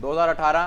2018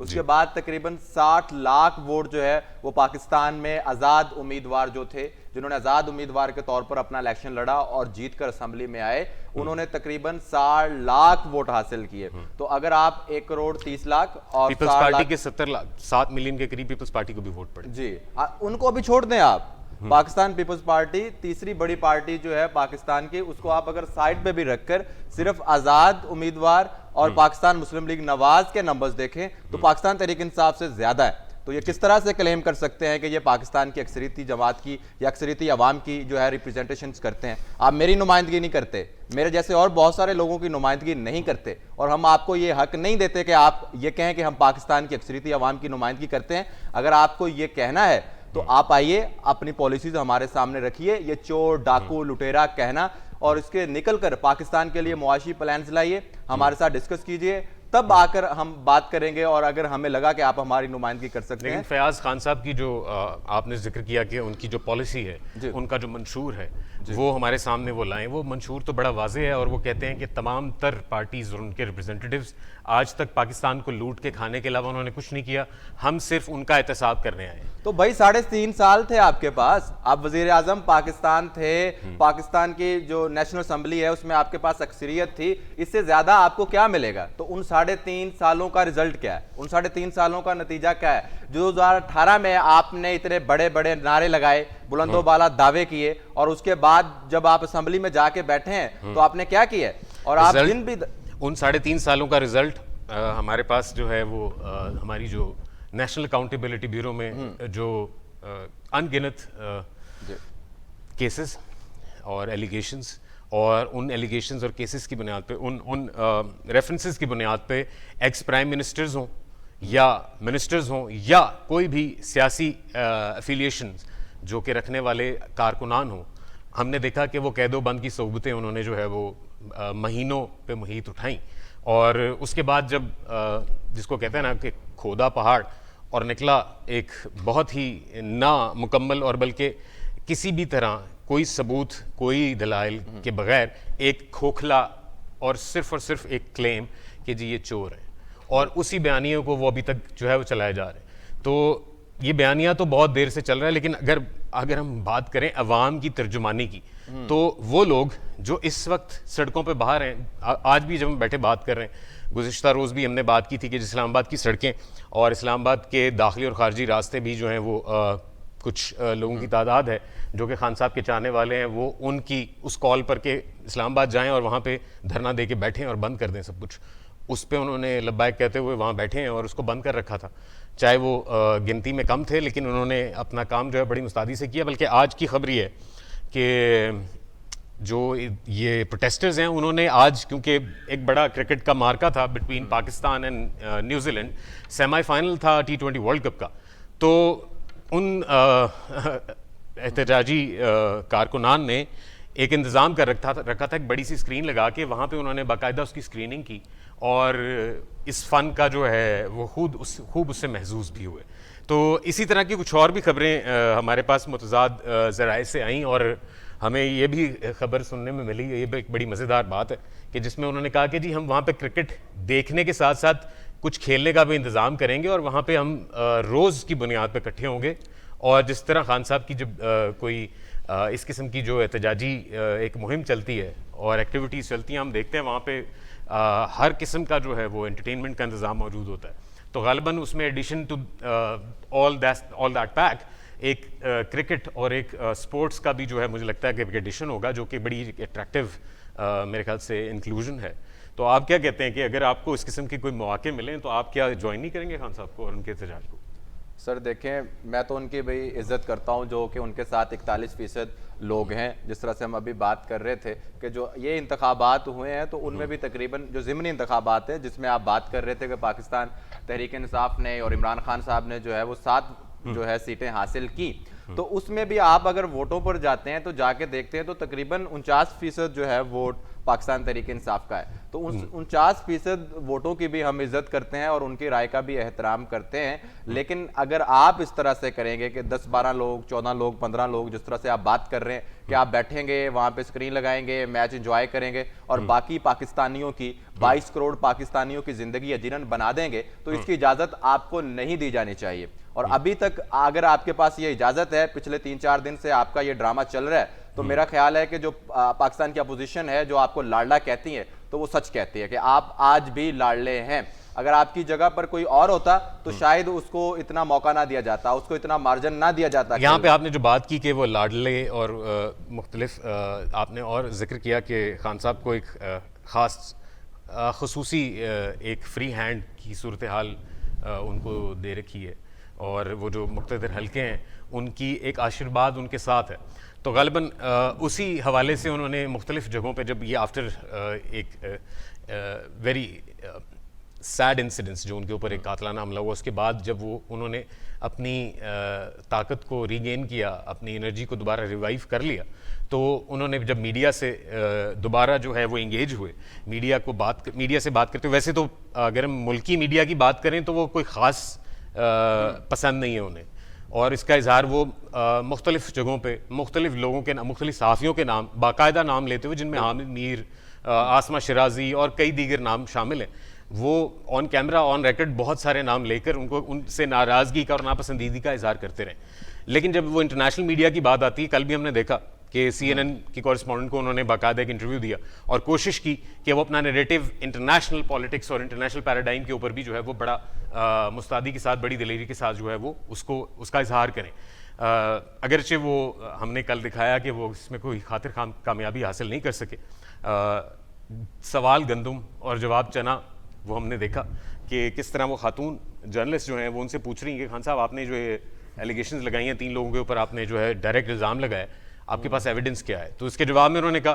اس کے بعد تقریباً 60 لاکھ ووٹ جو ہے وہ پاکستان میں آزاد امیدوار جو تھے، جنہوں نے آزاد امیدوار کے طور پر اپنا الیکشن لڑا اور جیت کر اسمبلی میں آئے، انہوں نے تقریباً 60 لاکھ ووٹ حاصل کیے. تو اگر آپ 1 کروڑ 30 لاکھ اور پیپلز پارٹی کے 7 ملین کے قریب پیپلز پارٹی کو بھی ووٹ پڑے. جی ان کو بھی چھوڑ دیں آپ. پاکستان پیپلز پارٹی تیسری بڑی پارٹی جو ہے پاکستان کی، اس کو آپ اگر سائڈ پہ بھی رکھ کر صرف آزاد امیدوار اور پاکستان مسلم لیگ نواز کے نمبرز دیکھیں تو پاکستان تحریک انصاف سے زیادہ ہے. تو یہ کس طرح سے کلیم کر سکتے ہیں کہ یہ پاکستان کی اکثریتی جماعت کی یا اکثریتی عوام کی جو ہے ریپرزنٹیشنز کرتے ہیں؟ آپ میری نمائندگی نہیں کرتے، میرے جیسے اور بہت سارے لوگوں کی نمائندگی نہیں کرتے، اور ہم آپ کو یہ حق نہیں دیتے کہ آپ یہ کہیں کہ ہم پاکستان کی اکثریتی عوام کی نمائندگی کرتے ہیں. اگر آپ کو یہ کہنا ہے تو آپ آئیے، اپنی پالیسیز ہمارے سامنے رکھیے. یہ چور ڈاکو لٹیرا کہنا اور اس کے نکل کر پاکستان کے لیے معاشی پلانز لائیے، ہمارے ساتھ ڈسکس کیجئے، تب آ کر ہم بات کریں گے. اور اگر ہمیں لگا کہ آپ ہماری نمائندگی کر سکتے ہیں. لیکن فیاض خان صاحب کی جو آپ نے ذکر کیا کہ ان کی جو پالیسی ہے، ان کا جو منشور ہے وہ ہمارے سامنے وہ لائیں. وہ منشور تو بڑا واضح ہے، اور وہ کہتے ہیں کہ تمام تر پارٹیز اور ان کے ریپرزنٹیٹیوز آج تک پاکستان کو لوٹ کے کھانے کے علاوہ انہوں نے کچھ نہیں کیا، ہم صرف ان کا احتساب کرنے آئے. تو بھائی 3.5 سال تھے آپ کے پاس، آپ وزیر اعظم پاکستان تھے، پاکستان کی جو نیشنل اسمبلی ہے اس میں آپ کے پاس اکثریت تھی، اس سے زیادہ آپ کو کیا ملے گا؟ تو ان 3.5 سالوں کا رزلٹ کیا ہے؟ ان 3.5 سالوں کا نتیجہ کیا ہے؟ جو 2018 میں آپ نے اتنے بڑے بڑے نعرے لگائے، بلند و بالا دعوے کیے، اور اس کے بعد جب آپ اسمبلی میں جا کے بیٹھے ہیں تو آپ نے کیا کیا ہے؟ اور آپ جن بھی ان 3.5 سالوں کا رزلٹ ہمارے پاس جو ہے وہ ہماری جو نیشنل اکاؤنٹیبلٹی بیورو میں جو ان گنت کیسز اور ایلیگیشنز، اور ان ایلیگیشنز اور کیسز کی بنیاد پہ، ان ریفرنسز کی بنیاد پہ ایکس پرائم منسٹرز ہوں یا منسٹرز ہوں یا کوئی بھی سیاسی افیلیشنز جو کہ رکھنے والے کارکنان ہوں، ہم نے دیکھا کہ وہ قید و بند کی صعوبتیں انہوں نے جو ہے وہ مہینوں پہ محیط اٹھائیں. اور اس کے بعد جب جس کو کہتے ہیں نا کہ کھودا پہاڑ اور نکلا ایک بہت ہی نامکمل اور بلکہ کسی بھی طرح کوئی ثبوت، کوئی دلائل کے بغیر ایک کھوکھلا اور صرف ایک کلیم کہ جی یہ چور ہیں، اور اسی بیانیوں کو وہ ابھی تک جو ہے وہ چلائے جا رہے ہیں. تو یہ بیانیہ تو بہت دیر سے چل رہا ہے، لیکن اگر ہم بات کریں عوام کی ترجمانی کی، تو وہ لوگ جو اس وقت سڑکوں پہ باہر ہیں، آج بھی جب ہم بیٹھے بات کر رہے ہیں، گزشتہ روز بھی ہم نے بات کی تھی کہ اسلام آباد کی سڑکیں اور اسلام آباد کے داخلی اور خارجی راستے بھی جو ہیں وہ کچھ لوگوں کی تعداد ہے جو کہ خان صاحب کے چاہنے والے ہیں، وہ ان کی اس کال پر کہ اسلام آباد جائیں اور وہاں پہ دھرنا دے کے بیٹھیں اور بند کر دیں سب کچھ، اس پہ انہوں نے لبیک کہتے ہوئے وہاں بیٹھے ہیں اور اس کو بند کر رکھا تھا. چاہے وہ گنتی میں کم تھے، لیکن انہوں نے اپنا کام جو ہے بڑی مستعدی سے کیا. بلکہ آج کی خبر یہ ہے کہ جو یہ پروٹیسٹرز ہیں انہوں نے آج، کیونکہ ایک بڑا کرکٹ کا مارکا تھا between Pakistan and New Zealand, semi final تھا T20 ورلڈ کپ کا، تو ان احتجاجی کارکنان نے ایک انتظام کر رکھا تھا، ایک بڑی سی اسکرین لگا کے وہاں پہ انہوں نے باقاعدہ اس کی اسکریننگ کی، اور اس فن کا جو ہے وہ خوب اس سے محظوظ بھی ہوئے. تو اسی طرح کی کچھ اور بھی خبریں ہمارے پاس متضاد ذرائع سے آئیں، اور ہمیں یہ بھی خبر سننے میں ملی، یہ بھی ایک بڑی مزیدار بات ہے کہ جس میں انہوں نے کہا کہ جی ہم وہاں پہ کرکٹ دیکھنے کے ساتھ ساتھ کچھ کھیلنے کا بھی انتظام کریں گے، اور وہاں پہ ہم روز کی بنیاد پہ اکٹھے ہوں گے. اور جس طرح خان صاحب کی جب کوئی اس قسم کی جو احتجاجی ایک مہم چلتی ہے اور ایکٹیویٹیز چلتی ہیں، ہم دیکھتے ہیں وہاں پہ ہر قسم کا جو ہے وہ انٹرٹینمنٹ کا انتظام موجود ہوتا ہے. تو غالباً اس میں addition to all that pack ایک کرکٹ اور ایک اسپورٹس کا بھی جو ہے مجھے لگتا ہے کہ ایک ایڈیشن ہوگا، جو کہ بڑی اٹریکٹیو میرے خیال سے انکلوژن ہے. تو آپ کیا کہتے ہیں کہ اگر آپ کو اس قسم کے کوئی مواقع ملیں تو آپ کیا جوائن نہیں کریں گے خان صاحب کو اور ان کے احتجاج کو؟ سر دیکھیں، میں تو ان کی بھائی عزت کرتا ہوں جو کہ ان کے ساتھ 41% لوگ ہیں. جس طرح سے ہم ابھی بات کر رہے تھے کہ جو یہ انتخابات ہوئے ہیں تو ان میں بھی تقریباً جو ضمنی انتخابات ہیں جس میں آپ بات کر رہے تھے کہ پاکستان تحریک انصاف نے اور عمران خان صاحب نے جو ہے وہ 7 جو ہے سیٹیں حاصل کی، تو اس میں بھی آپ اگر ووٹوں پر جاتے ہیں تو جا کے دیکھتے ہیں تو تقریباً 49% جو ہے ووٹ پاکستان تحریک انصاف کا ہے. تو 49% ووٹوں کی بھی ہم عزت کرتے ہیں اور ان کی رائے کا بھی احترام کرتے ہیں. لیکن اگر آپ اس طرح سے کریں گے کہ 10-12 لوگ 14 لوگ 15 لوگ جس طرح سے آپ بات کر رہے ہیں کہ آپ بیٹھیں گے وہاں پہ اسکرین لگائیں گے میچ انجوائے کریں گے اور باقی پاکستانیوں کی 22 کروڑ پاکستانیوں کی زندگی یقیناً بنا دیں گے, تو اس کی اجازت آپ کو نہیں دی جانی چاہیے. اور ابھی تک اگر آپ کے پاس یہ اجازت ہے, پچھلے 3-4 دن سے آپ کا یہ ڈرامہ چل رہا ہے, تو میرا خیال ہے کہ جو پاکستان کی اپوزیشن ہے جو آپ کو لاڈلا کہتی ہے تو وہ سچ کہتی ہے کہ آپ آج بھی لاڈلے ہیں. اگر آپ کی جگہ پر کوئی اور ہوتا تو شاید اس کو اتنا موقع نہ دیا جاتا, اس کو اتنا مارجن نہ دیا جاتا. یہاں پہ آپ نے جو بات کی کہ وہ لاڈلے اور مختلف آپ نے اور ذکر کیا کہ خان صاحب کو ایک خاص خصوصی ایک فری ہینڈ کی صورتحال ان کو دے رکھی ہے اور وہ جو مقتدر حلقے ہیں ان کی ایک آشرواد ان کے ساتھ ہے. تو غالباً اسی حوالے سے انہوں نے مختلف جگہوں پہ جب یہ آفٹر ایک ویری سیڈ انسیڈنٹس جو ان کے اوپر ایک قاتلانہ حملہ ہوا, اس کے بعد جب انہوں نے اپنی طاقت کو ریگین کیا, اپنی انرجی کو دوبارہ ریوائیو کر لیا, تو انہوں نے جب میڈیا سے دوبارہ جو ہے وہ انگیج ہوئے, میڈیا سے بات کرتے ہوئے, ویسے تو اگر ہم ملکی میڈیا کی بات کریں تو وہ کوئی خاص پسند نہیں ہے انہیں, اور اس کا اظہار وہ مختلف جگہوں پہ مختلف لوگوں کے مختلف صحافیوں کے نام باقاعدہ نام لیتے ہوئے, جن میں حامد میر, آسمہ شرازی اور کئی دیگر نام شامل ہیں, وہ آن کیمرہ آن ریکارڈ بہت سارے نام لے کر ان سے ناراضگی کا اور ناپسندیدگی کا اظہار کرتے رہے. لیکن جب وہ انٹرنیشنل میڈیا کی بات آتی ہے, کل بھی ہم نے دیکھا کہ CNN کی کورسپونڈنٹ کو انہوں نے باقاعدہ ایک انٹرویو دیا اور کوشش کی کہ وہ اپنا نیریٹو انٹرنیشنل پالیٹکس اور انٹرنیشنل پیراڈائم کے اوپر بھی جو ہے وہ بڑا مستعدی کے ساتھ, بڑی دلیری کے ساتھ جو ہے وہ اس کا اظہار کریں. اگرچہ وہ ہم نے کل دکھایا کہ وہ اس میں کوئی خاطر کامیابی حاصل نہیں کر سکے. سوال گندم اور جواب چنا, وہ ہم نے دیکھا کہ کس طرح وہ خاتون جرنلسٹ جو ہیں وہ ان سے پوچھ رہی ہیں کہ خان صاحب آپ نے جو ایلیگیشنز لگائی ہیں 3 لوگوں کے اوپر, آپ نے جو ہے ڈائریکٹ الزام لگایا, آپ کے پاس ایویڈنس کیا ہے؟ تو اس کے جواب میں انہوں نے کہا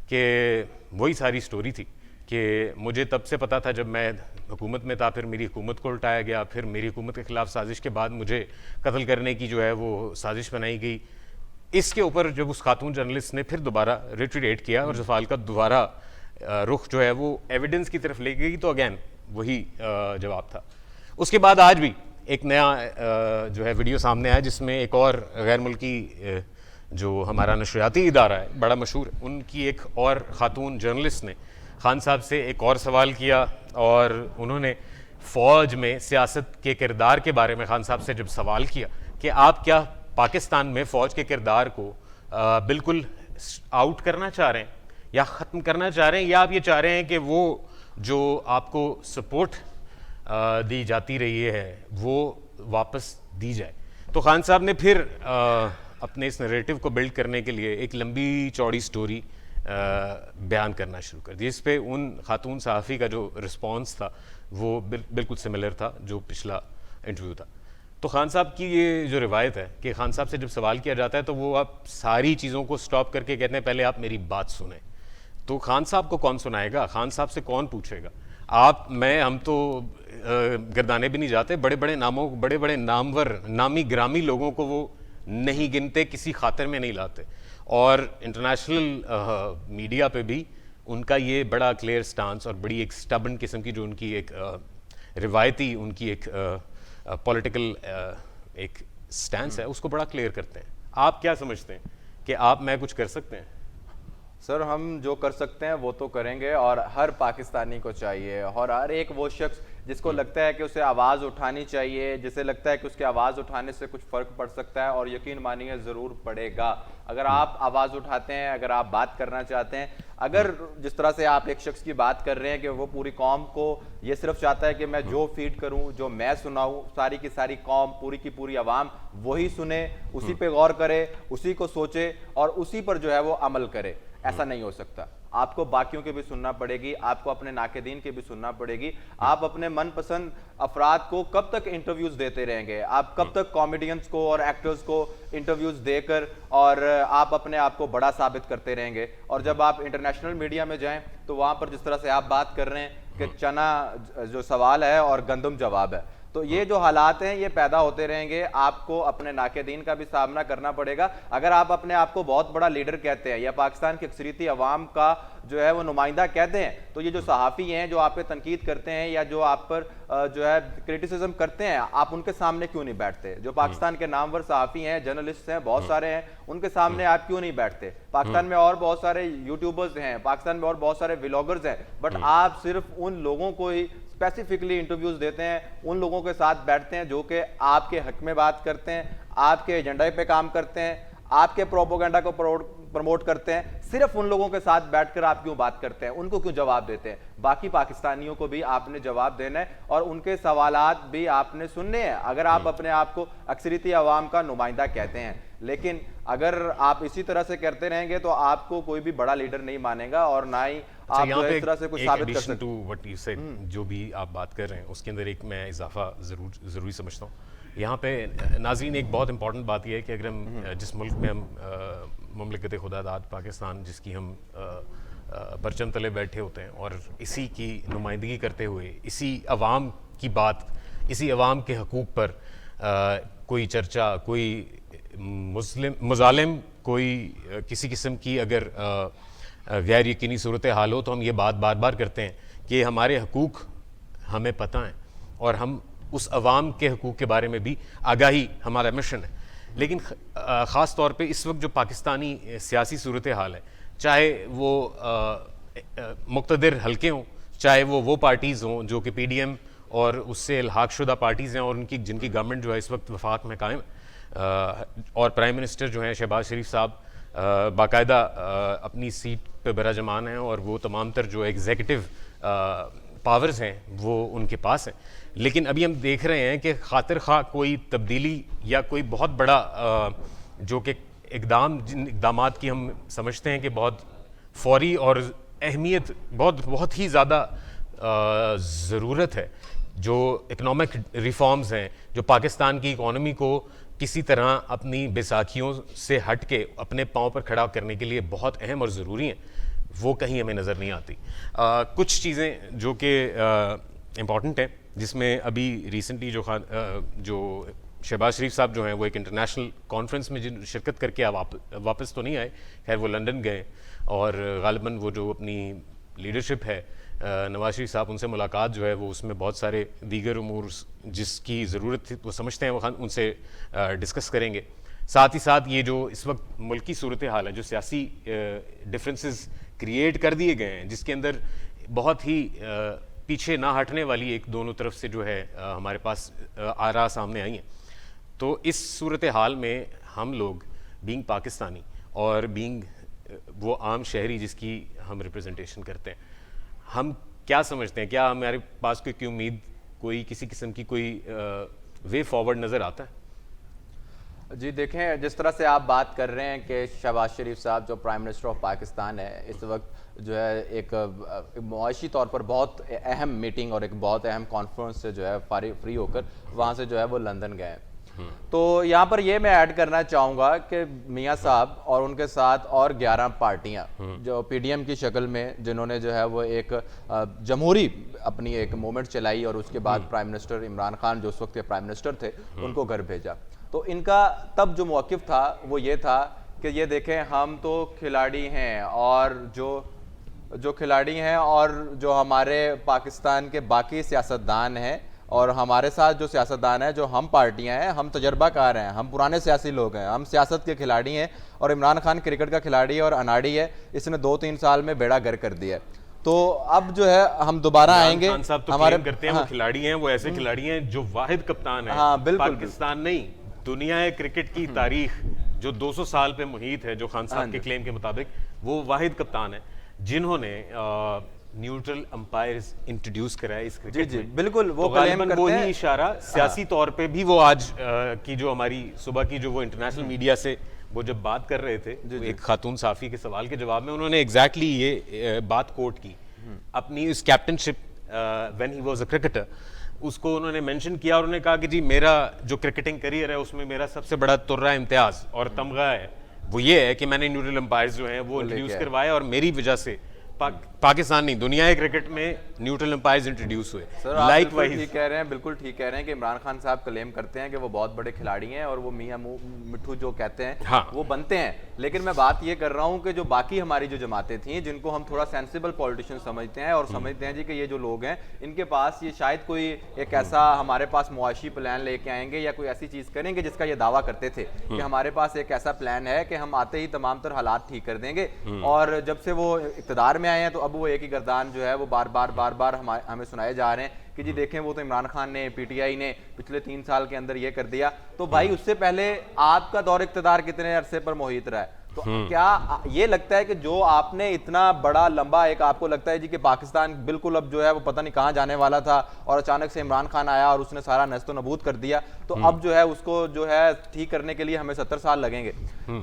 کہ وہی ساری سٹوری تھی کہ مجھے تب سے پتا تھا جب میں حکومت میں تھا, پھر میری حکومت کو الٹایا گیا, پھر میری حکومت کے خلاف سازش کے بعد مجھے قتل کرنے کی جو ہے وہ سازش بنائی گئی. اس کے اوپر جب اس خاتون جرنلسٹ نے پھر دوبارہ ریٹریٹ کیا اور سوال کا دوبارہ رخ جو ہے وہ ایویڈنس کی طرف لے گئی, تو اگین وہی جواب تھا. اس کے بعد آج بھی ایک نیا جو ہے ویڈیو سامنے آیا جس میں ایک اور غیر ملکی جو ہمارا نشریاتی ادارہ ہے بڑا مشہور, ان کی ایک اور خاتون جرنلسٹ نے خان صاحب سے ایک اور سوال کیا, اور انہوں نے فوج میں سیاست کے کردار کے بارے میں خان صاحب سے جب سوال کیا کہ آپ کیا پاکستان میں فوج کے کردار کو بالکل آؤٹ کرنا چاہ رہے ہیں یا ختم کرنا چاہ رہے ہیں, یا آپ یہ چاہ رہے ہیں کہ وہ جو آپ کو سپورٹ دی جاتی رہی ہے وہ واپس دی جائے. تو خان صاحب نے پھر اپنے اس نریٹو کو بلڈ کرنے کے لیے ایک لمبی چوڑی سٹوری بیان کرنا شروع کر دی, جس پہ ان خاتون صحافی کا جو رسپانس تھا وہ بالکل سملر تھا جو پچھلا انٹرویو تھا. تو خان صاحب کی یہ جو روایت ہے کہ خان صاحب سے جب سوال کیا جاتا ہے تو وہ آپ ساری چیزوں کو سٹاپ کر کے کہتے ہیں پہلے آپ میری بات سنیں. تو خان صاحب کو کون سنائے گا, خان صاحب سے کون پوچھے گا؟ ہم تو گردانے بھی نہیں جاتے, بڑے بڑے ناموں, بڑے بڑے نامور نامی گرامی لوگوں کو وہ نہیں گنتے, کسی خاطر میں نہیں لاتے. اور انٹرنیشنل میڈیا پہ بھی ان کا یہ بڑا کلیئر سٹانس اور بڑی ایک سٹبن قسم کی جو ان کی ایک روایتی ان کی ایک پولیٹیکل ایک سٹانس ہے اس کو بڑا کلیئر کرتے ہیں. آپ کیا سمجھتے ہیں کہ آپ میں کچھ کر سکتے ہیں؟ سر ہم جو کر سکتے ہیں وہ تو کریں گے, اور ہر پاکستانی کو چاہیے, اور ہر ایک وہ شخص جس کو لگتا ہے کہ اسے آواز اٹھانی چاہیے, جسے لگتا ہے کہ اس کے آواز اٹھانے سے کچھ فرق پڑ سکتا ہے, اور یقین مانیے ضرور پڑے گا. اگر آپ آواز اٹھاتے ہیں, اگر آپ بات کرنا چاہتے ہیں, اگر جس طرح سے آپ ایک شخص کی بات کر رہے ہیں کہ وہ پوری قوم کو یہ صرف چاہتا ہے کہ میں جو فیڈ کروں, جو میں سناؤں, ساری کی ساری قوم, پوری کی پوری عوام وہی سنے, اسی پہ غور کرے, اسی کو سوچے اور اسی پر جو ہے وہ عمل کرے, ایسا نہیں ہو سکتا. آپ کو باقیوں کے بھی سننا پڑے گی, آپ کو اپنے ناقدین کے بھی سننا پڑے گی. آپ اپنے من پسند افراد کو کب تک انٹرویوز دیتے رہیں گے, آپ کب تک کامیڈینز کو اور ایکٹرز کو انٹرویوز دے کر اور آپ اپنے آپ کو بڑا ثابت کرتے رہیں گے؟ اور جب آپ انٹرنیشنل میڈیا میں جائیں تو وہاں پر جس طرح سے آپ بات کر رہے ہیں کہ چنا جو سوال ہے اور گندم جواب ہے, تو یہ جو حالات ہیں یہ پیدا ہوتے رہیں گے. آپ کو اپنے ناقدین کا بھی سامنا کرنا پڑے گا. اگر آپ اپنے آپ کو بہت بڑا لیڈر کہتے ہیں یا پاکستان کی اکثریتی عوام کا جو ہے وہ نمائندہ کہتے ہیں, تو یہ جو صحافی ہیں جو آپ پہ تنقید کرتے ہیں یا جو آپ پر جو ہے کرٹیسزم کرتے ہیں, آپ ان کے سامنے کیوں نہیں بیٹھتے؟ جو پاکستان کے نامور صحافی ہیں, جرنلسٹ ہیں, بہت سارے ہیں, ان کے سامنے آپ کیوں نہیں بیٹھتے؟ پاکستان میں اور بہت سارے یوٹیوبرز ہیں, پاکستان میں اور بہت سارے ولاگرز ہیں, بٹ آپ صرف ان لوگوں کو ہی اسپیسیفکلی انٹرویوز دیتے ہیں, ان لوگوں کے ساتھ بیٹھتے ہیں جو کہ آپ کے حق میں بات کرتے ہیں, آپ کے ایجنڈے پہ کام کرتے ہیں, آپ کے پروپیگنڈا کو پروموٹ کرتے ہیں. صرف ان لوگوں کے ساتھ بیٹھ کر آپ کیوں بات کرتے ہیں؟ ان کو کیوں جواب دیتے ہیں؟ باقی پاکستانیوں کو بھی آپ نے جواب دینا ہے اور ان کے سوالات بھی آپ نے سننے ہیں, اگر آپ اپنے آپ کو اکثریتی عوام کا نمائندہ کہتے ہیں. لیکن اگر آپ اسی طرح سے کرتے رہیں گے تو آپ کو کوئی بھی بڑا لیڈر نہیں مانے گا اور نہ ہی آپ جو اس طرح سے کچھ ثابت کر سکتے. جو بھی آپ بات کر رہے ہیں اس کے اندر ایک میں اضافہ ضروری سمجھتا ہوں. یہاں پہ ناظرین ایک بہت امپورٹنٹ بات یہ ہے کہ اگر ہم جس ملک میں ہم مملکت خدا داد پاکستان جس کی ہم پرچم تلے بیٹھے ہوتے ہیں اور اسی کی نمائندگی کرتے ہوئے اسی عوام کی بات, اسی عوام کے حقوق پر کوئی چرچا, کوئی مظالم, کوئی کسی قسم کی اگر غیر یقینی صورتحال ہو تو ہم یہ بات بار بار کرتے ہیں کہ ہمارے حقوق ہمیں پتہ ہیں اور ہم اس عوام کے حقوق کے بارے میں بھی آگاہی ہمارا مشن ہے. لیکن خاص طور پہ اس وقت جو پاکستانی سیاسی صورتحال ہے, چاہے وہ مقتدر حلقے ہوں, چاہے وہ پارٹیز ہوں جو کہ پی ڈی ایم اور اس سے الحاق شدہ پارٹیز ہیں اور جن کی گورنمنٹ جو ہے اس وقت وفاق میں قائم ہے, اور پرائم منسٹر جو ہیں شہباز شریف صاحب باقاعدہ اپنی سیٹ پہ براجمان ہیں اور وہ تمام تر جو ایگزیکٹو پاورز ہیں وہ ان کے پاس ہیں. لیکن ابھی ہم دیکھ رہے ہیں کہ خاطر خواہ کوئی تبدیلی یا کوئی بہت بڑا جو کہ جن اقدامات کی ہم سمجھتے ہیں کہ بہت فوری اور اہمیت بہت ہی زیادہ ضرورت ہے, جو اکنامک ریفارمز ہیں جو پاکستان کی اکانومی کو کسی طرح اپنی بیساکھیوں سے ہٹ کے اپنے پاؤں پر کھڑا کرنے کے لیے بہت اہم اور ضروری ہیں, وہ کہیں ہمیں نظر نہیں آتی. کچھ چیزیں جو کہ امپورٹنٹ ہیں جس میں ابھی ریسنٹلی جو شہباز شریف صاحب جو ہیں وہ ایک انٹرنیشنل کانفرنس میں شرکت کر کے واپس تو نہیں آئے, خیر وہ لنڈن گئے اور غالباً وہ جو اپنی لیڈرشپ ہے نواز شریف صاحب ان سے ملاقات جو ہے وہ اس میں بہت سارے دیگر امور جس کی ضرورت تھی وہ سمجھتے ہیں وہ ان سے ڈسکس کریں گے. ساتھ ہی ساتھ یہ جو اس وقت ملکی صورتحال ہے, جو سیاسی ڈفرینسز کریٹ کر دیے گئے ہیں جس کے اندر بہت ہی پیچھے نہ ہٹنے والی ایک دونوں طرف سے جو ہے ہمارے پاس آراء سامنے آئی ہیں, تو اس صورتحال میں ہم لوگ بینگ پاکستانی اور بینگ وہ عام شہری جس کی ہم ریپرزنٹیشن کرتے ہیں, ہم کیا سمجھتے ہیں, کیا ہمارے پاس کوئی امید, کوئی کسی قسم کی کوئی وے فارورڈ نظر آتا ہے؟ جی دیکھیں, جس طرح سے آپ بات کر رہے ہیں کہ شہباز شریف صاحب جو پرائم منسٹر آف پاکستان ہے اس وقت جو ہے ایک معاشی طور پر بہت اہم میٹنگ اور ایک بہت اہم کانفرنس سے جو ہے فری ہو کر وہاں سے جو ہے وہ لندن گئے, تو یہاں پر یہ میں ایڈ کرنا چاہوں گا کہ میاں صاحب اور ان کے ساتھ اور 11 پارٹیاں جو پی ڈی ایم کی شکل میں جنہوں نے جو ہے وہ ایک جمہوری اپنی ایک موومنٹ چلائی اور اس کے بعد پرائم منسٹر عمران خان جو اس وقت کے پرائم منسٹر تھے ان کو گھر بھیجا, تو ان کا تب جو موقف تھا وہ یہ تھا کہ یہ دیکھیں ہم تو کھلاڑی ہیں اور جو کھلاڑی ہیں اور جو ہمارے پاکستان کے باقی سیاستدان ہیں اور ہمارے ساتھ جو سیاستدان ہیں جو ہم پارٹیاں ہیں, ہم تجربہ کار ہیں, ہم پرانے سیاسی لوگ ہیں, ہم سیاست کے کھلاڑی ہیں اور عمران خان کرکٹ کا کھلاڑی ہے اور اناڑی ہے, اس نے 2-3 سال میں بیڑا گر کر دیا ہے. تو اب جو ہے ہم دوبارہ آئیں گے. ہمارے کرتے ہیں وہ کھلاڑی ہیں, وہ ایسے کھلاڑی ہیں جو واحد کپتان ہیں, پاکستان نہیں دنیا کرکٹ کی تاریخ جو 200 سال پہ محیط ہے, جو خان صاحب کے کلیم کے مطابق وہ واحد کپتان ہیں جنہوں نے نیوٹرل امپائرز انٹروڈیوس کرا ہے اس کرکٹ میں. جی بالکل, وہ غالباً وہی اشارہ سیاسی طور پہ بھی وہ آج کی جو ہماری صبح کی جو وہ انٹرنیشنل میڈیا سے وہ جب بات کر رہے تھے ایک خاتون صحافی کے سوال کے جواب میں انہوں نے ایگزیکٹلی یہ بات کوٹ کی اپنی اس captainship when he was a cricketer, اس کو انہوں نے مینشن کیا اور انہوں نے کہا کہ جی میرا جو کرکٹنگ کریئر ہے اس میں میرا سب سے بڑا ترہ امتیاز اور تمغہ ہے وہ یہ ہے کہ میں نے نیوٹرل امپائرز جو ہیں وہ انٹروڈیوس کروائے اور میری وجہ سے پاکستان نہیں دنیا کرکٹ میں نیوٹرل امپائرز انٹروڈیوس ہوئے. سر آپ لائک بالکل وائز ٹھیک کہہ رہے ہیں, بالکل ٹھیک کہہ رہے ہیں کہ عمران خان صاحب کلیم کرتے ہیں کہ وہ بہت بڑے کھلاڑی ہیں اور وہ میاں مٹھو جو کہتے ہیں وہ بنتے ہیں, لیکن میں بات یہ کر رہا ہوں کہ جو باقی ہماری جو جماعتیں تھیں جن کو ہم تھوڑا سینسیبل پولیٹیشین سمجھتے ہیں اور سمجھتے ہیں جی کہ یہ جو لوگ ہیں ان کے پاس یہ شاید کوئی ایک ایسا ہمارے پاس معاشی پلان لے کے آئیں گے یا کوئی ایسی چیز کریں گے جس کا یہ دعویٰ کرتے تھے کہ ہمارے پاس ایک ایسا پلان ہے کہ ہم آتے ہی تمام تر حالات ٹھیک کر دیں گے, اور جب سے وہ اقتدار میں آئے ہیں تو اب وہ ایک ہی گردان جو ہے وہ بار بار ہمیں سنائے جا رہے ہیں کہ جی دیکھیں وہ تو عمران خان نے پی ٹی آئی نے پچھلے 3 سال کے اندر یہ کر دیا. تو بھائی اس سے پہلے آپ کا دور اقتدار کتنے عرصے پر محیط رہا ہے؟ تو کیا یہ لگتا ہے کہ جو آپ نے اتنا بڑا لمبا ایک آپ کو لگتا ہے جی کہ پاکستان بالکل اب جو ہے وہ پتہ نہیں کہاں جانے والا تھا اور اچانک سے عمران خان آیا اور اس نے سارا نیست و نبود کر دیا, تو اب جو ہے اس کو جو ہے ٹھیک کرنے کے لیے ہمیں 70 سال لگیں گے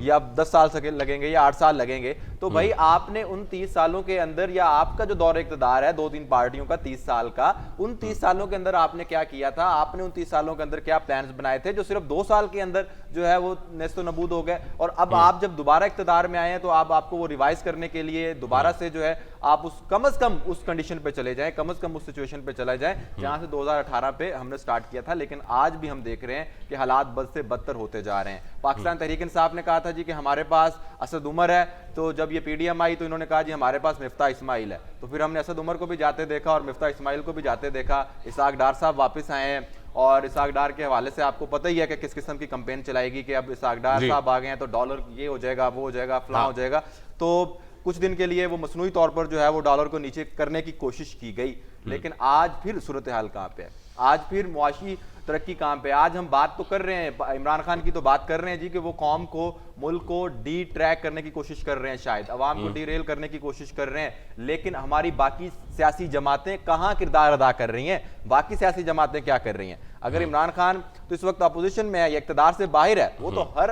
یا 10 سال لگیں گے یا 8 سال لگیں گے؟ تو بھائی آپ نے ان 30 سالوں کے اندر یا آپ کا جو دور اقتدار ہے 2-3 پارٹیوں کا 30 سال کا, ان 30 سالوں کے اندر آپ نے کیا کیا تھا؟ آپ نے ان 30 سالوں کے اندر کیا پلانز بنائے تھے جو صرف 2 سال کے اندر جو ہے وہ نیست و نبود ہو گئے؟ اور اب آپ جب دوبارہ اقتدار میں آئے ہیں تو آپ کو وہ ریوائز کرنے کے لیے دوبارہ سے جو ہے آپ اس کم از کم اس کنڈیشن پہ چلے جائیں, کم از کم اس سچویشن پہ چلے جائیں جہاں سے 2018 پہ ہم نے سٹارٹ کیا تھا. لیکن آج بھی ہم دیکھ رہے ہیں کہ حالات بد سے بدتر ہوتے جا رہے ہیں. پاکستان تحریک انصاف نے کہا تھا جی کہ ہمارے پاس اسد عمر ہے, تو جب یہ پی ڈی ایم آئی تو انہوں نے کہا جی ہمارے پاس مفتاح اسماعیل ہے. تو پھر ہم نے اسد عمر کو بھی جاتے دیکھا اور مفتاح اسماعیل کو بھی جاتے دیکھا. اسحاق ڈار صاحب واپس آئے ہیں اور اسحاق ڈار کے حوالے سے آپ کو پتہ ہی ہے کہ کس قسم کی کمپین چلائے گی کہ اب اسحاق ڈار صاحب آ گئے ہیں تو ڈالر یہ ہو جائے گا, وہ ہو جائے گا, فلاں ہو جائے گا. تو کچھ دن کے لیے وہ مصنوعی طور پر جو ہے وہ ڈالر کو نیچے کرنے کی کوشش کی گئی, لیکن آج پھر صورتحال کہاں پہ ہے؟ آج پھر معاشی ترقی کہاں پہ؟ آج ہم بات تو کر رہے ہیں عمران خان کی, تو بات کر رہے ہیں جی کہ وہ قوم کو, ملک کو ڈی ٹریک کرنے کی کوشش کر رہے ہیں, شاید عوام کو ڈی ریل کرنے کی کوشش کر رہے ہیں, لیکن ہماری باقی سیاسی جماعتیں کہاں کردار ادا کر رہی ہیں؟ باقی سیاسی جماعتیں کیا کر رہی ہیں؟ اگر عمران خان تو اس وقت اپوزیشن میں ہے یا اقتدار سے باہر ہے, وہ تو ہر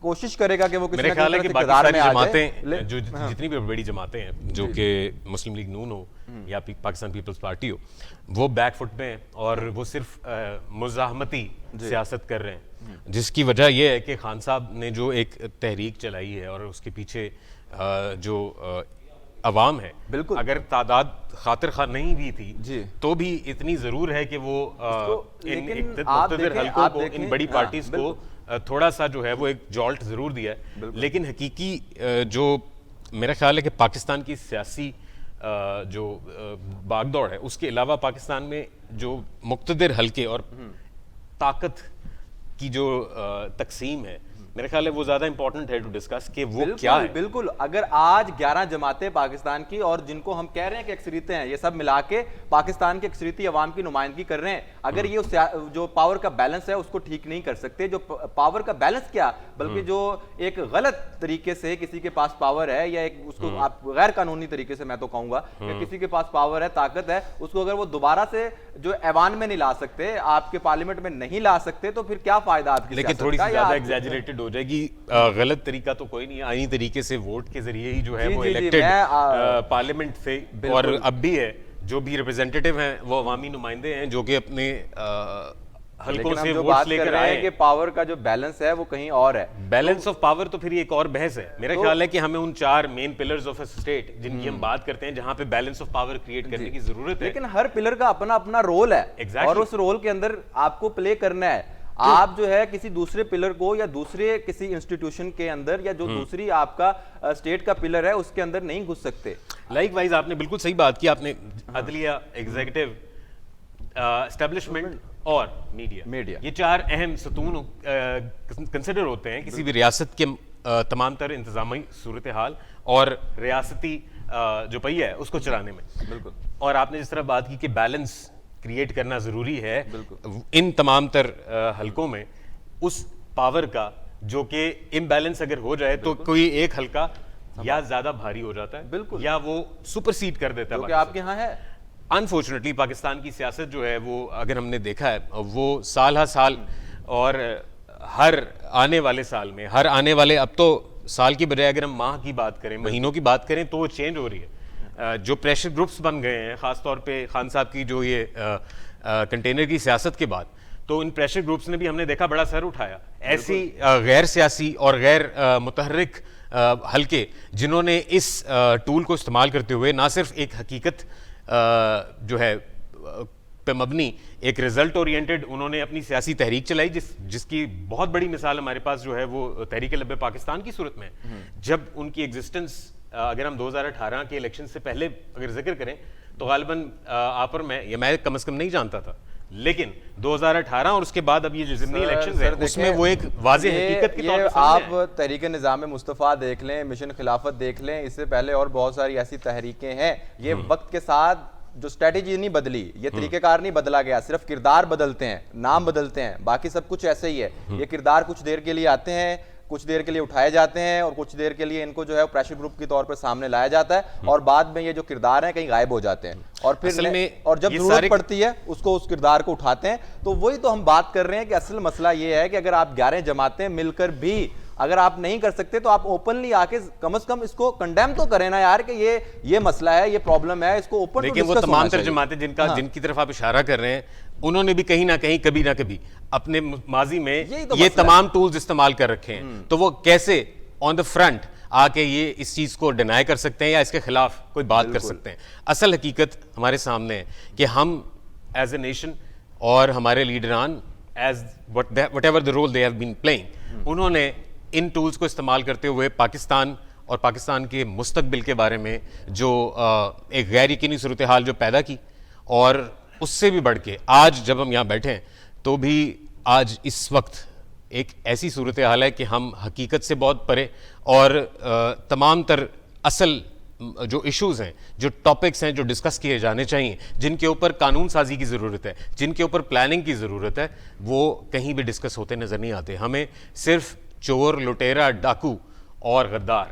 کوشش کرے گا کہ وہ میرے خیال ہے کہ باقی ساری جماعتیں جو جتنی بھی بڑی جماعتیں ہیں جو کہ مسلم لیگ نون ہو یا پاکستان پیپلز پارٹی ہو, وہ بیک فٹ میں ہیں اور وہ صرف مزاحمتی سیاست کر رہے ہیں, جس کی وجہ یہ ہے کہ خان صاحب نے جو ایک تحریک چلائی ہے اور اس کے پیچھے جو عوام ہے, بالکل اگر تعداد خاطر خواہ نہیں بھی تھی تو بھی اتنی ضرور ہے کہ وہ ان مقتدر حلقوں کو, ان بڑی پارٹیز کو تھوڑا سا جو ہے وہ ایک جالٹ ضرور دیا ہے. لیکن حقیقی جو میرا خیال ہے کہ پاکستان کی سیاسی جو باغ دوڑ ہے اس کے علاوہ پاکستان میں جو مقتدر حلقے اور طاقت کی جو تقسیم ہے, میرے خیال ہے وہ زیادہ امپورٹنٹ ہے ٹو ڈسکس کہ وہ کیا ہے. بالکل اگر آج 11 جماعتیں پاکستان کی اور جن کو ہم کہہ رہے ہیں کہ اکثریتیں ہیں, یہ سب ملا کے پاکستان کے اکثریتی عوام کی نمائندگی کر رہے ہیں, اگر یہ جو پاور کا بیلنس ہے اس کو ٹھیک نہیں کر سکتے, جو پاور کا بیلنس کیا بلکہ جو ایک غلط طریقے سے کسی کے پاس پاور ہے یا ایک اس کو آپ غیر قانونی طریقے سے میں تو کہوں گا کہ کسی کے پاس پاور ہے, طاقت ہے, اس کو اگر وہ دوبارہ سے جو ایوان میں نہیں لا سکتے, آپ کے پارلیمنٹ میں نہیں لا سکتے, تو پھر کیا فائدہ آپ کی لیکن تھوڑی سی زیادہ ایگزیجریٹڈ ہو جائے گی. غلط طریقہ تو کوئی نہیں ہے, آئینی طریقے سے ووٹ کے ذریعے ہی جو ہے وہ الیکٹڈ پارلیمنٹ سے, اور اب بھی ہے جو بھی ریپرزینٹیٹیو ہیں وہ عوامی نمائندے ہیں جو کہ اپنے حلقوں سے ووٹس لے کر آئے ہیں. کہ پاور کا جو بیلنس ہے وہ کہیں اور ہے, بیلنس آف پاور تو پھر یہ ایک اور بحث ہے. میرا خیال ہے کہ ہمیں ان 4 مین پلرز آف اے اسٹیٹ جن کی ہم بات کرتے ہیں جہاں پہ بیلنس آف پاور کریٹ کرنے کی ضرورت ہے, لیکن ہر پلر کا اپنا اپنا رول ہے اور اس رول کے اندر آپ کو پلے کرنا ہے. آپ جو ہے کسی دوسرے پلر کو یا دوسرے کسی انسٹیٹیوشن کے اندر یا جو دوسری آپ کا اسٹیٹ کا پلر ہے اس کے اندر نہیں گھس سکتے. لائک وائز آپ نے بالکل صحیح بات کی, آپ نے عدلیہ, ایگزیکٹو, اسٹیبلشمنٹ اور میڈیا, یہ 4 اہم ستون کنسیڈر ہوتے ہیں کسی بھی ریاست کے تمام تر انتظامی صورتحال اور ریاستی جو پہیہ ہے اس کو چلانے میں. بالکل, اور آپ نے جس طرح بات کی کہ بیلنس کریٹ کرنا ضروری ہے ان تمام تر حلقوں میں, اس پاور کا جو کہ امبیلنس اگر ہو جائے تو کوئی ایک حلقہ یا زیادہ بھاری ہو جاتا ہے یا وہ سپرسیڈ کر دیتا ہے. جو کہ آپ کے ہاں ہے انفارچونیٹلی پاکستان کی سیاست جو ہے وہ اگر ہم نے دیکھا ہے وہ سال ہر سال اور ہر آنے والے سال میں, ہر آنے والے, اب تو سال کی بجائے اگر ہم ماہ کی بات کریں, مہینوں کی بات کریں تو وہ چینج ہو رہی ہے. جو پریشر گروپس بن گئے ہیں خاص طور پہ خان صاحب کی جو یہ کنٹینر کی سیاست کے بعد, تو ان پریشر گروپس نے بھی ہم نے دیکھا بڑا سر اٹھایا. ایسی غیر سیاسی اور غیر متحرک ہلکے جنہوں نے اس ٹول کو استعمال کرتے ہوئے نہ صرف ایک حقیقت جو ہے پہ مبنی ایک رزلٹ اورینٹڈ انہوں نے اپنی سیاسی تحریک چلائی جس کی بہت بڑی مثال ہمارے پاس جو ہے وہ تحریک لب پاکستان کی صورت میں جب ان کی ایگزسٹنس اگر ہم 2018 کے الیکشن سے پہلے اگر ذکر کریں تو غالباً آپ اور میں کم از کم نہیں جانتا تھا, لیکن 2018 اور اس کے بعد اب یہ جو ضمنی الیکشنز ہیں اس میں وہ ایک واضح حقیقت کے طور پر آپ تحریک نظام مصطفیٰ دیکھ لیں, مشن خلافت دیکھ لیں, اس سے پہلے اور بہت ساری ایسی تحریکیں ہیں. یہ وقت کے ساتھ جو اسٹریٹجی نہیں بدلی, یہ طریقہ کار نہیں بدلا گیا, صرف کردار بدلتے ہیں, نام بدلتے ہیں, باقی سب کچھ ایسے ہی ہے. یہ کردار کچھ دیر کے لیے آتے ہیں, کچھ دیر کے لیے اٹھائے جاتے ہیں اور کچھ دیر کے لیے ان کو جو ہے پریشر گروپ کے طور پر سامنے لایا جاتا ہے اور بعد میں یہ جو کردار ہیں کہیں غائب ہو جاتے ہیں اور پھر اور جب ضرورت پڑتی ہے اس کو اس کردار کو اٹھاتے ہیں. تو وہی تو ہم بات کر رہے ہیں کہ اصل مسئلہ یہ ہے کہ اگر آپ 11 جماعتیں مل کر بھی اگر آپ نہیں کر سکتے تو آپ اوپنلی آ کے کم از کم اس کو کنڈیم تو کریں نا یار کہ یہ مسئلہ ہے, یہ پرابلم ہے, اس کو اوپن. لیکن وہ تمام تر جماعتیں جن کی طرف آپ اشارہ کر رہے ہیں انہوں نے بھی کہیں نہ کہیں کبھی نہ کبھی اپنے ماضی میں یہ تمام ٹولز استعمال کر رکھے ہیں, تو وہ کیسے آن دا فرنٹ آ کے یہ اس چیز کو ڈینائی کر سکتے ہیں یا اس کے خلاف کوئی بات کر سکتے ہیں. اصل حقیقت ہمارے سامنے ہے کہ ہم ایز اے نیشن اور ہمارے لیڈران as whatever the role they have been playing, انہوں نے ان ٹولز کو استعمال کرتے ہوئے پاکستان اور پاکستان کے مستقبل کے بارے میں جو ایک غیر یقینی صورتحال جو پیدا کی, اور اس سے بھی بڑھ کے آج جب ہم یہاں بیٹھے ہیں تو بھی آج اس وقت ایک ایسی صورتحال ہے کہ ہم حقیقت سے بہت پرے اور تمام تر اصل جو ایشوز ہیں, جو ٹاپکس ہیں جو ڈسکس کیے جانے چاہیے, جن کے اوپر قانون سازی کی ضرورت ہے, جن کے اوپر پلاننگ کی ضرورت ہے, وہ کہیں بھی ڈسکس ہوتے نظر نہیں آتے. ہمیں صرف چور, لٹیرا, ڈاکو اور غدار,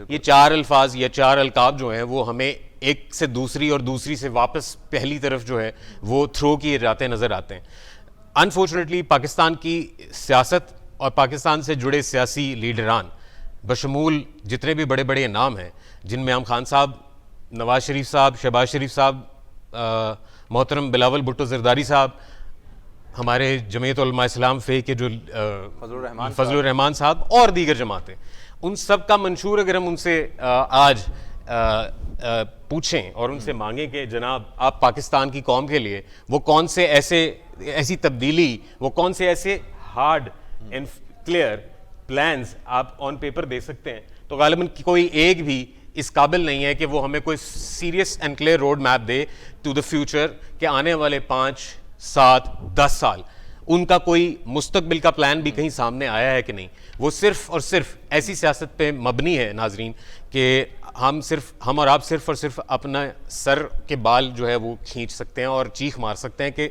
یہ 4 الفاظ یا 4 القاب جو ہیں وہ ہمیں ایک سے دوسری اور دوسری سے واپس پہلی طرف جو ہے وہ تھرو کیے جاتے نظر آتے ہیں. انفارچونیٹلی پاکستان کی سیاست اور پاکستان سے جڑے سیاسی لیڈران بشمول جتنے بھی بڑے بڑے نام ہیں, جن میں عام خان صاحب, نواز شریف صاحب, شہباز شریف صاحب, محترم بلاول بھٹو زرداری صاحب, ہمارے جمعیت علماء اسلام فے کے جو فضل الرحمان صاحب اور دیگر جماعتیں, ان سب کا منشور اگر ہم ان سے آج پوچھیں اور ان سے مانگیں کہ جناب آپ پاکستان کی قوم کے لیے وہ کون سے ایسی تبدیلی, وہ کون سے ایسے ہارڈ اینڈ کلیئر پلانز آپ آن پیپر دے سکتے ہیں, تو غالباً کوئی ایک بھی اس قابل نہیں ہے کہ وہ ہمیں کوئی serious and clear road map دے ٹو دا فیوچر کہ آنے والے 5, 7, 10 سال ان کا کوئی مستقبل کا پلان بھی کہیں سامنے آیا ہے کہ نہیں. وہ صرف اور صرف ایسی سیاست پہ مبنی ہے ناظرین کہ ہم اور آپ صرف اور صرف اپنا سر کے بال جو ہے وہ کھینچ سکتے ہیں اور چیخ مار سکتے ہیں کہ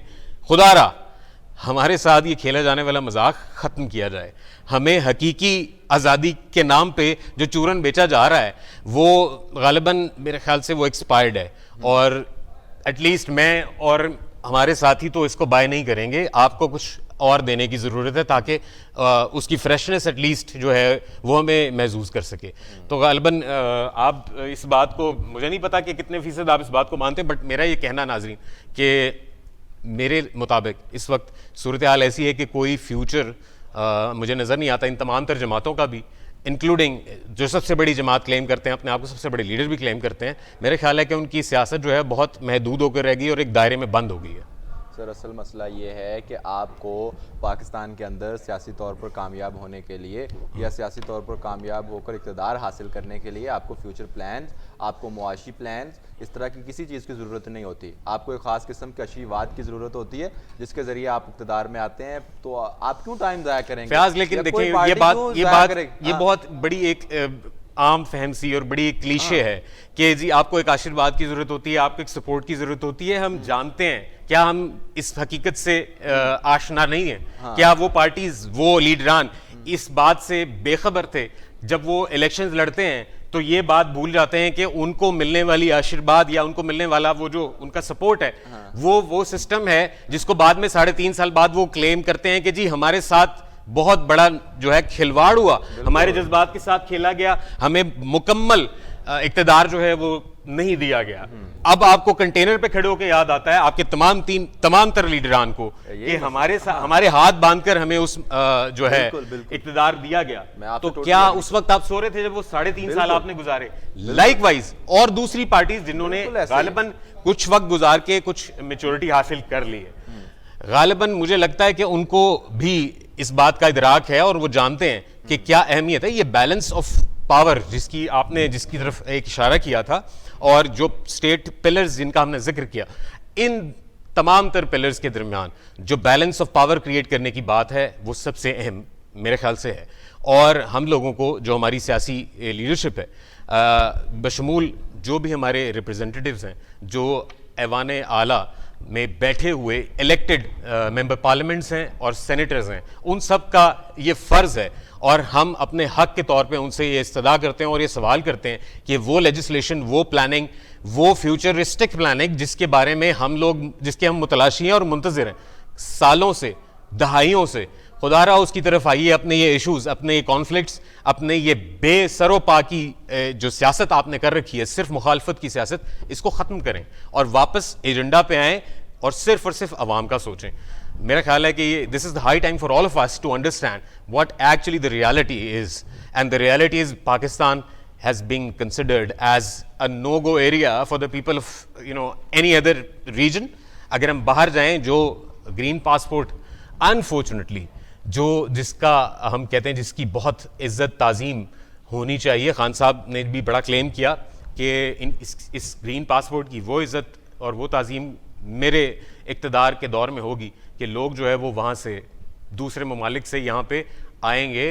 خدا را ہمارے ساتھ یہ کھیلا جانے والا مذاق ختم کیا جائے. ہمیں حقیقی آزادی کے نام پہ جو چورن بیچا جا رہا ہے وہ غالباً میرے خیال سے وہ ایکسپائرڈ ہے, اور ایٹ لیسٹ میں اور ہمارے ساتھی تو اس کو بائی نہیں کریں گے. آپ کو کچھ اور دینے کی ضرورت ہے تاکہ اس کی فریشنس ایٹ لیسٹ جو ہے وہ ہمیں محسوس کر سکے. تو غالباً آپ اس بات کو, مجھے نہیں پتا کہ کتنے فیصد آپ اس بات کو مانتے ہیں, بٹ میرا یہ کہنا ناظرین کہ میرے مطابق اس وقت صورتحال ایسی ہے کہ کوئی فیوچر مجھے نظر نہیں آتا ان تمام تر جماعتوں کا بھی, انکلوڈنگ جو سب سے بڑی جماعت کلیم کرتے ہیں, اپنے آپ کو سب سے بڑے لیڈر بھی کلیم کرتے ہیں. میرے خیال ہے کہ ان کی سیاست جو ہے بہت محدود ہو کر رہ گئی اور ایک دائرے میں بند ہو گئی ہے. سر اصل مسئلہ یہ ہے کہ آپ کو پاکستان کے اندر سیاسی طور پر کامیاب ہونے کے لیے یا سیاسی طور پر کامیاب ہو کر اقتدار حاصل کرنے کے لیے آپ کو فیوچر پلانز, آپ کو معاشی پلانز, اس طرح کی کسی چیز کی ضرورت نہیں ہوتی. آپ کو ایک خاص قسم کے اشیوات کی ضرورت ہوتی ہے جس کے ذریعے آپ اقتدار میں آتے ہیں. تو آپ کیوں ٹائم ضائع کریں گے فیاض؟ لیکن دیکھیں یہ بہت بڑی ایک عام فہم سی اور بڑی ایک کلیشے ہے کہ جی آپ کو ایک آشیرواد کی ضرورت ہوتی ہے, آپ کو ایک سپورٹ کی ضرورت ہوتی ہے. ہم جانتے ہیں, کیا ہم اس حقیقت سے آشنا نہیں ہیں؟ کیا وہ پارٹیز, وہ لیڈران اس بات سے بے خبر تھے جب وہ الیکشنز لڑتے ہیں تو یہ بات بھول جاتے ہیں کہ ان کو ملنے والی آشیرواد یا ان کو ملنے والا وہ جو ان کا سپورٹ ہے وہ سسٹم ہے جس کو بعد میں 3.5 سال بعد وہ کلیم کرتے ہیں کہ جی ہمارے ساتھ بہت بڑا جو ہے کھلواڑ ہوا, ہمارے جذبات کے ساتھ کھیلا گیا, ہمیں مکمل اقتدار جو ہے وہ نہیں دیا گیا. اب آپ کو کنٹینر پہ کھڑے ہو کے یاد آتا ہے آپ کے تمام تر لیڈران کو کہ ہمارے ہاتھ باندھ کر ہمیں اس جو ہے اقتدار دیا گیا. تو کیا اس وقت آپ سو رہے تھے جب وہ 3.5 سال آپ نے گزارے؟ لائک وائز اور دوسری پارٹیز جنہوں نے غالباً کچھ وقت گزار کے کچھ میچورٹی حاصل کر لی ہے, غالباً مجھے لگتا ہے کہ ان کو بھی اس بات کا ادراک ہے اور وہ جانتے ہیں کہ کیا اہمیت ہے یہ بیلنس آف پاور جس کی طرف ایک اشارہ کیا تھا, اور جو اسٹیٹ پلرز جن کا ہم نے ذکر کیا, ان تمام تر پلرز کے درمیان جو بیلنس آف پاور کریٹ کرنے کی بات ہے وہ سب سے اہم میرے خیال سے ہے. اور ہم لوگوں کو جو ہماری سیاسی لیڈرشپ ہے بشمول جو بھی ہمارے ریپرزنٹیٹیوز ہیں جو ایوان اعلیٰ میں بیٹھے ہوئے الیکٹڈ ممبر پارلیمنٹس ہیں اور سینیٹرز ہیں, ان سب کا یہ فرض ہے, اور ہم اپنے حق کے طور پہ ان سے یہ استدعا کرتے ہیں اور یہ سوال کرتے ہیں کہ وہ لیجسلیشن, وہ پلاننگ, وہ فیوچرسٹک پلاننگ جس کے بارے میں جس کے ہم متلاشی ہیں اور منتظر ہیں سالوں سے, دہائیوں سے, خدا رہا اس کی طرف آئیے. اپنے یہ ایشوز, اپنے یہ کانفلکٹس, اپنے یہ بے سر و پا کی جو سیاست آپ نے کر رکھی ہے, صرف مخالفت کی سیاست, اس کو ختم کریں اور واپس ایجنڈا پہ آئیں اور صرف عوام کا سوچیں. میرا خیال ہے کہ this is the high time for all of us to understand what actually the reality is, and the reality is Pakistan has been considered as a no-go area for the people of any other region. اگر ہم باہر جائیں, جو green passport unfortunately جس کا ہم کہتے ہیں جس کی بہت عزت تعظیم ہونی چاہیے, خان صاحب نے بھی بڑا کلیم کیا کہ اس گرین پاسپورٹ کی وہ عزت اور وہ تعظیم میرے اقتدار کے دور میں ہوگی کہ لوگ جو ہے وہ وہاں سے دوسرے ممالک سے یہاں پہ آئیں گے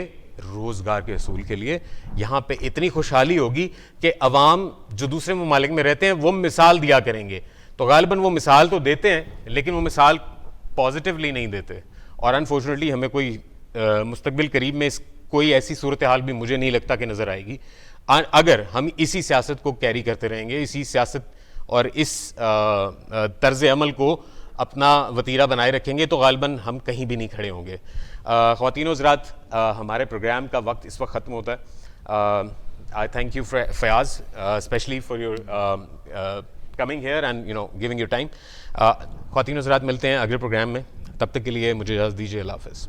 روزگار کے حصول کے لیے. یہاں پہ اتنی خوشحالی ہوگی کہ عوام جو دوسرے ممالک میں رہتے ہیں وہ مثال دیا کریں گے. تو غالباً وہ مثال تو دیتے ہیں لیکن وہ مثال پازیٹیولی نہیں دیتے, اور انفارچونیٹلی ہمیں کوئی مستقبل قریب میں کوئی ایسی صورتحال بھی مجھے نہیں لگتا کہ نظر آئے گی. اگر ہم اسی سیاست کو کیری کرتے رہیں گے, اسی سیاست اور اس طرز عمل کو اپنا وتیرہ بنائے رکھیں گے, تو غالباً ہم کہیں بھی نہیں کھڑے ہوں گے. خواتین و حضرات, ہمارے پروگرام کا وقت اس وقت ختم ہوتا ہے. I thank you Fayyaz especially for your coming here and giving your time. خواتین و حضرات, ملتے ہیں اگلے پروگرام میں, تب تک کے لیے مجھے اجازت دیجیے. اللہ حافظ.